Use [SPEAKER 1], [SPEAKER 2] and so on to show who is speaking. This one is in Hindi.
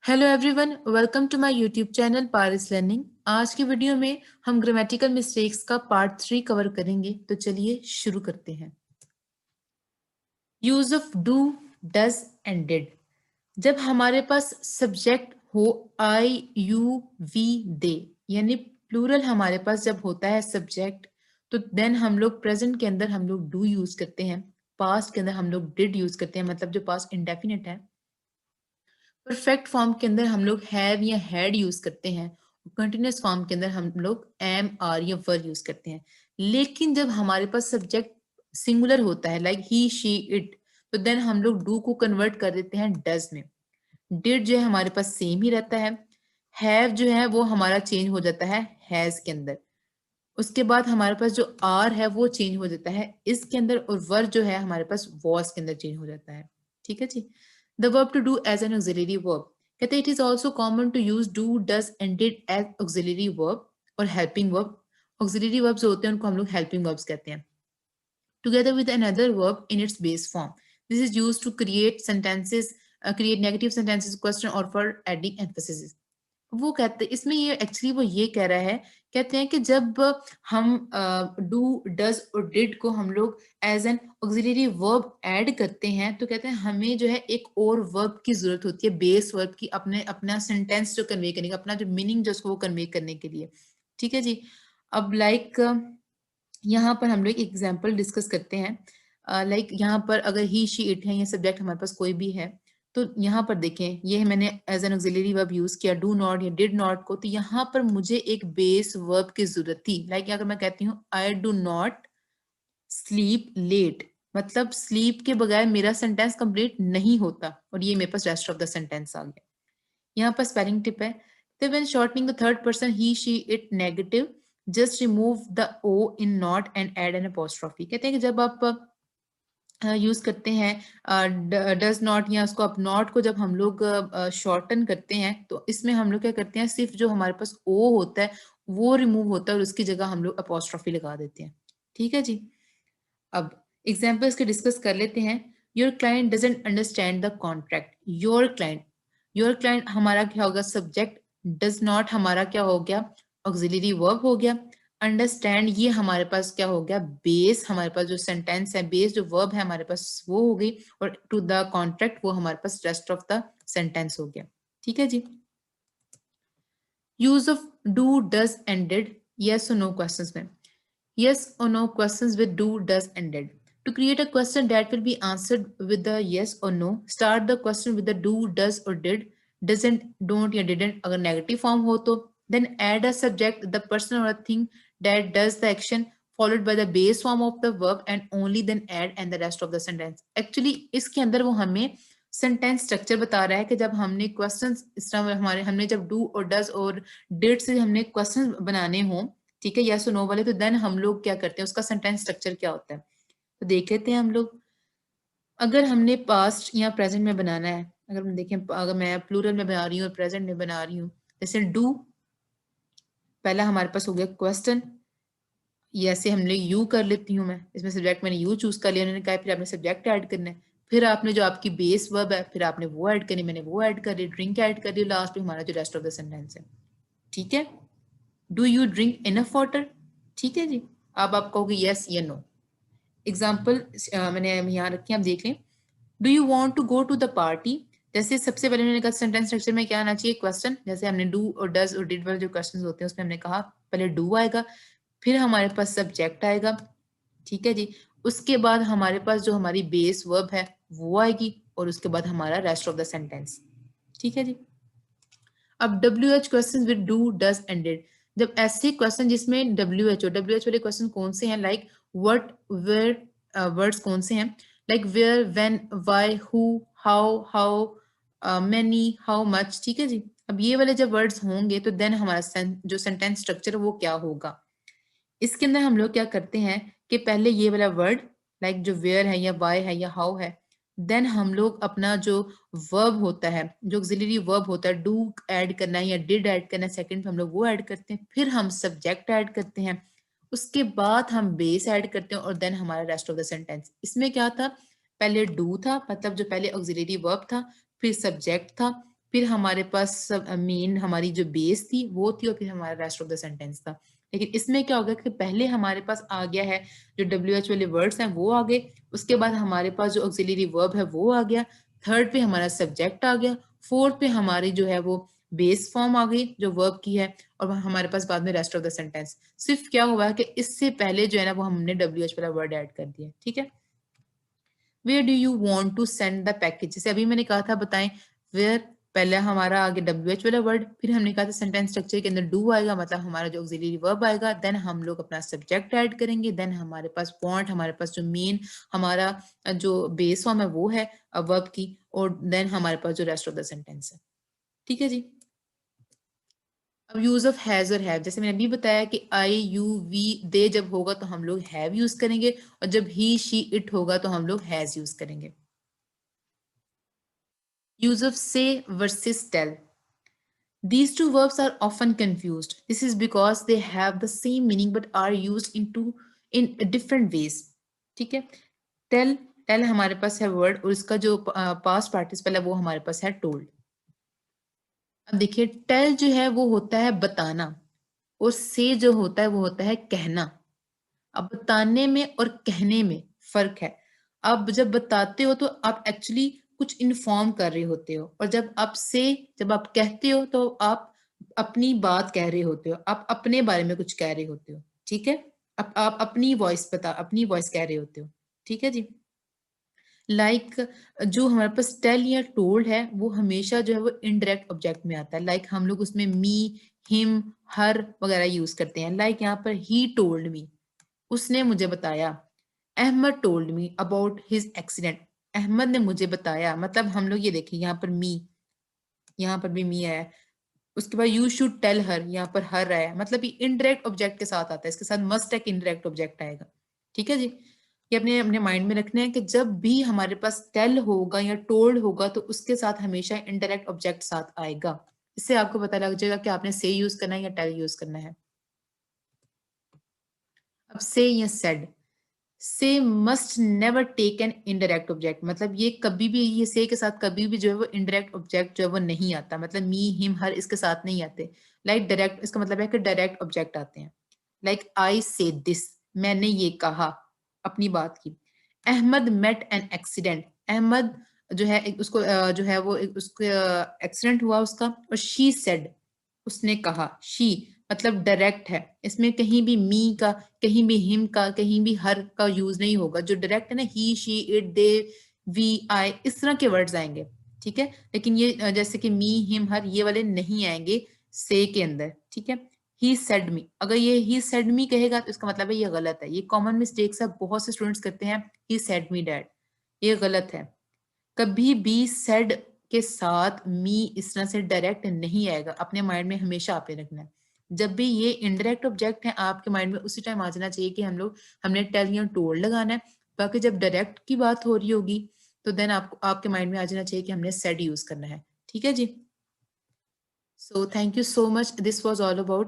[SPEAKER 1] Hello everyone, welcome to my YouTube channel Paris learning. आज की वीडियो में हम ग्रामेटिकल मिस्टेक्स का पार्ट 3 कवर करेंगे। तो चलिए शुरू करते हैं। Use of do, does and did. जब हमारे पास सब्जेक्ट हो आई, यू, वी, दे, यानी प्लूरल हमारे पास जब होता है सब्जेक्ट, तो देन हम लोग प्रेजेंट के अंदर हम लोग डू यूज करते हैं, पास्ट के अंदर हम लोग डिड यूज करते हैं, मतलब जो पास्ट इंडेफिनिट है। परफेक्ट फॉर्म के अंदर हम लोग हैव या हैड यूज करते हैं। कंटिन्यूस फॉर्म के अंदर हम लोग एम, आर या वर यूज करते हैं। लेकिन जब हमारे पास सब्जेक्ट सिंगुलर होता है, लाइक ही, शी, इट, तो देन हम लोग डू को कन्वर्ट कर देते हैं डज में। डिड जो है हमारे पास सेम ही रहता है। हैव जो है वो हमारा चेंज हो जाता है हैज के अंदर। उसके बाद हमारे पास जो आर है वो चेंज हो जाता है इसके अंदर, और वर जो है हमारे पास वॉज के अंदर चेंज हो जाता है। ठीक है जी। The verb to do as an auxiliary verb. कहते हैं it is also common to use do, does and did as auxiliary verb और हेल्पिंग वर्ब। ऑक्सिलरी वर्ब्स होते हैं उनको हम लोग हेल्पिंग वर्ब्स कहते हैं। Together with another verb in its base form. This is used to create sentences, create negative sentences, question और फॉर एडिंग एम्फेसिस। वो कहते इसमें ये एक्चुअली वो ये कह रहा है, कहते हैं कि जब हम डू, डज और डिड को हम लोग as an auxiliary verb add करते हैं, तो कहते हैं हमें जो है एक और वर्ब की जरूरत होती है, बेस वर्ब की, अपने अपना सेंटेंस जो कन्वे करने का, अपना जो मीनिंग जो उसको वो कन्वे करने के लिए। ठीक है जी। अब लाइक यहाँ पर हम लोग एग्जाम्पल डिस्कस करते हैं। लाइक यहाँ पर अगर ही, शी, इट है, ये सब्जेक्ट हमारे पास कोई भी है, तो यहाँ पर देखें ये मैंने as an auxiliary verb use किया डू नॉट या डिड नॉट को, तो यहाँ पर मुझे एक बेस वर्ब की जरूरत थी। लाइक अगर मैं कहती हूँ I do not sleep late, मतलब स्लीप के बगैर मेरा सेंटेंस कंप्लीट नहीं होता, और ये मेरे पास रेस्ट ऑफ द सेंटेंस आ गया। यहाँ पर स्पेलिंग टिप है, तो when shortening the third person he, she, it negative, just remove the O in not and add an apostrophe. कहते हैं कि जब आप यूज करते हैं डज नॉट, या उसको आप नॉट को जब हम लोग शॉर्टन करते हैं, तो इसमें हम लोग क्या करते हैं, सिर्फ जो हमारे पास ओ होता है वो रिमूव होता है और उसकी जगह हम लोग अपॉस्ट्रोफी लगा देते हैं। ठीक है जी। अब एग्जाम्पल्स के डिस्कस कर लेते हैं। Your client doesn't understand the contract. Your client हमारा क्या होगा, सब्जेक्ट। डज नॉट हमारा क्या हो गया, ऑक्सिलरी वर्ब हो गया। अंडरस्टैंड ये हमारे पास क्या हो गया, बेस, हमारे पास जो सेंटेंस है, बेस जो वर्ब है हमारे पास वो हो गई, और टू द कॉन्ट्रैक्ट वो हमारे पास रेस्ट ऑफ द सेंटेंस हो गया। ठीक है जी। Use of do, does and did, yes और नो क्वेश्चंस में। Yes or no questions with do, does, and did. To create a question that will be answered with the yes or no, start the question with the do, does or did, doesn't, don't या didn't अगर negative form हो तो, then add a subject, the person or a thing that does the action, followed by the base form of the verb and only then add and the rest of the sentence. Actually इसके अंदर वो हमें सेंटेंस स्ट्रक्चर बता रहा है कि जब हमने क्वेश्चंस इस तरह हमारे हमने जब डू और डज और डिड से हमने क्वेश्चंस बनाने हों, ठीक है, यस और नो वाले, तो देन हम लोग क्या करते हैं, उसका सेंटेंस स्ट्रक्चर क्या होता है, तो देख लेते हैं हम लोग। अगर हमने पास्ट या प्रेजेंट में बनाना है, अगर हम देखें, अगर मैं प्लूरल में बना रही हूँ और प्रेजेंट में बना रही हूँ, जैसे डू पहला हमारे पास हो गया क्वेश्चन, ये ऐसे हमने यू कर लेती हूँ मैं, इसमें सब्जेक्ट मैंने यू चूज कर लिया, उन्होंने कहा फिर आपने सब्जेक्ट ऐड करना है, फिर आपने जो आपकी बेस वर्ब है फिर आपने वो ऐड करनी, मैंने वो ऐड कर ली, ड्रिंक ऐड कर ली, लास्ट में हमारा जो रेस्ट ऑफ द सेंटेंस है। ठीक है। Do you drink enough water. ठीक है जी। अब आप कहोगे यस या नो। एग्जाम्पल मैंने यहाँ रखी, आप देख लें। Do you want to go to the party. जैसे सबसे पहले उन्होंने कहा सेंटेंस स्ट्रक्चर में क्या आना चाहिए, क्वेश्चन। जैसे हमने डू और डज और डिड वाले जो क्वेश्चन होते हैं उसमें हमने कहा पहले डू आएगा, फिर हमारे पास सब्जेक्ट आएगा। ठीक है जी। उसके बाद हमारे पास जो हमारी बेस वर्ब है वो आएगी, और उसके बाद हमारा रेस्ट ऑफ द सेंटेंस। ठीक है जी। अब W H question with do, does and did. जब ऐसे क्वेश्चन जिसमें डब्ल्यू एच वाले क्वेश्चन कौन से हैं, लाइक व्हाट, वेयर, वर्ड्स कौन से हैं, like where, when, why, who, how many, how much. ठीक है जी। अब ये वाले जब वर्ड्स होंगे तो देन हमारा जो सेंटेंस स्ट्रक्चर वो क्या होगा, इसके अंदर हम लोग क्या करते हैं कि पहले ये वाला वर्ड, लाइक जो वेयर है या वाई है या हाउ है, देन हम लोग अपना जो वर्ब होता है, जो ऑक्सिलरी वर्ब होता है, डू ऐड करना है या डिड ऐड करना है, सेकंड पे हम लोग वो ऐड करते हैं, फिर हम सब्जेक्ट ऐड करते हैं, उसके बाद हम बेस ऐड करते हैं, और देन हमारा रेस्ट ऑफ द सेंटेंस। इसमें क्या था, पहले डू था, मतलब जो पहले ऑक्सिलरी वर्ब था, फिर सब्जेक्ट था, फिर हमारे पास मेन हमारी जो बेस थी वो थी, और फिर हमारा रेस्ट ऑफ द सेंटेंस था। लेकिन इसमें क्या होगा कि पहले हमारे पास आ गया है जो WH वाले वर्ड्स हैं वो आ गए, उसके बाद हमारे पास जो ऑक्सिलरी वर्ब है वो आ गया, थर्ड पे हमारा सब्जेक्ट आ गया, फोर्थ पे हमारी जो है वो बेस फॉर्म आ गई जो वर्ब की है, और हमारे पास बाद में रेस्ट ऑफ द सेंटेंस। सिर्फ क्या हुआ है कि इससे पहले जो है ना वो हमने WH वाला वर्ड ऐड कर दिया। ठीक है, where do you want to send the package, जैसे अभी मैंने कहा था बताएं, वेयर पहले हमारा आगे WH वाला वर्ड, फिर हमने कहा था सेंटेंस स्ट्रक्चर के अंदर डू आएगा, मतलब हमारा जो ऑक्सिलरी वर्ब आएगा, देन हम लोग अपना सब्जेक्ट ऐड करेंगे, देन हमारे पास वांट, हमारे पास जो मेन हमारा जो बेस फॉर्म है वो है वर्ब की, और देन हमारे पास जो रेस्ट ऑफ द सेंटेंस है। ठीक है जी। अब यूज ऑफ हैज और हैव, जैसे मैंने अभी बताया कि आई यू वी दे जब होगा तो हम लोग हैव यूज करेंगे, और जब ही शी इट होगा तो हम लोग हैज यूज करेंगे। Use of say versus tell. These two verbs are often confused. This is because they have the same meaning but are used in different ways. ठीक है, tell tell हमारे पास है वर्ड, और इसका जो पास्ट पार्टिसिपल है वो हमारे पास है told। अब देखिए tell जो है वो होता है बताना, और say जो होता है वो होता है कहना। अब बताने में और कहने में फर्क है। अब जब बताते हो तो आप एक्चुअली कुछ इन्फॉर्म कर रहे होते हो, और जब आप कहते हो तो आप अपनी बात कह रहे होते हो, आप अपने बारे में कुछ कह रहे होते हो। ठीक है, आप अपनी वॉइस कह रहे होते हो। ठीक है जी। जो हमारे पास टेल या टोल्ड है वो हमेशा जो है वो इनडायरेक्ट ऑब्जेक्ट में आता है। हम लोग उसमें मी, हिम, हर वगैरह यूज करते हैं। यहाँ पर ही टोल्ड मी, उसने मुझे बताया। Ahmed told me about his accident, Ahmed ने मुझे बताया, मतलब हम लोग ये देखिए यहाँ पर मी, यहाँ पर भी मी आया। उसके बाद यू शुड टेल हर, यहाँ पर हर आया, मतलब ये इनडायरेक्ट ऑब्जेक्ट के साथ आता है, इसके साथ मस्ट एक इनडायरेक्ट ऑब्जेक्ट आएगा। ठीक है जी, ये अपने अपने माइंड में रखना है कि जब भी हमारे पास टेल होगा या टोल्ड होगा तो उसके साथ हमेशा इनडायरेक्ट ऑब्जेक्ट साथ आएगा। इससे आपको पता लग जाएगा कि आपने से यूज करना है या टेल यूज करना है। अब से या said, say must never take an indirect object, मतलब ये कभी भी, ये से के साथ कभी भी जो है वो इनडायरेक्ट ऑब्जेक्ट जो है वो नहीं आता, मतलब मी, हिम, हर इसके साथ नहीं आते। डायरेक्ट, इसका मतलब है कि डायरेक्ट ऑब्जेक्ट आते हैं। आई से दिस, मैंने ये कहा, अपनी बात की। Ahmed met an accident, Ahmed जो है उसको जो है वो उसको एक्सीडेंट हुआ उसका, और शी सेड, उसने कहा। शी मतलब डायरेक्ट है, इसमें कहीं भी मी का, कहीं भी हिम का, कहीं भी हर का यूज नहीं होगा। जो डायरेक्ट है ना, ही, शी, इट, दे, वी, आई, इस तरह के वर्ड्स आएंगे। ठीक है, लेकिन ये जैसे कि मी, हिम, हर, ये वाले नहीं आएंगे से के अंदर। ठीक है, ही सेड मी, अगर ये ही सेड मी कहेगा तो इसका मतलब है ये गलत है। ये कॉमन मिस्टेक्स है, बहुत से स्टूडेंट्स करते हैं, ही सेड मी डैड, ये गलत है। कभी भी सेड के साथ मी इस तरह से डायरेक्ट नहीं आएगा, अपने माइंड में हमेशा आपने रखना है। जब भी ये इनडायरेक्ट ऑब्जेक्ट है आपके माइंड में उसी टाइम आ जाना चाहिए कि हमने टेल या टोल्ड लगाना है। बाकी जब डायरेक्ट की बात हो रही होगी तो देन आपके माइंड में आ जाना चाहिए कि हमने सेड यूज करना है। ठीक है जी। So thank you so much. This was all about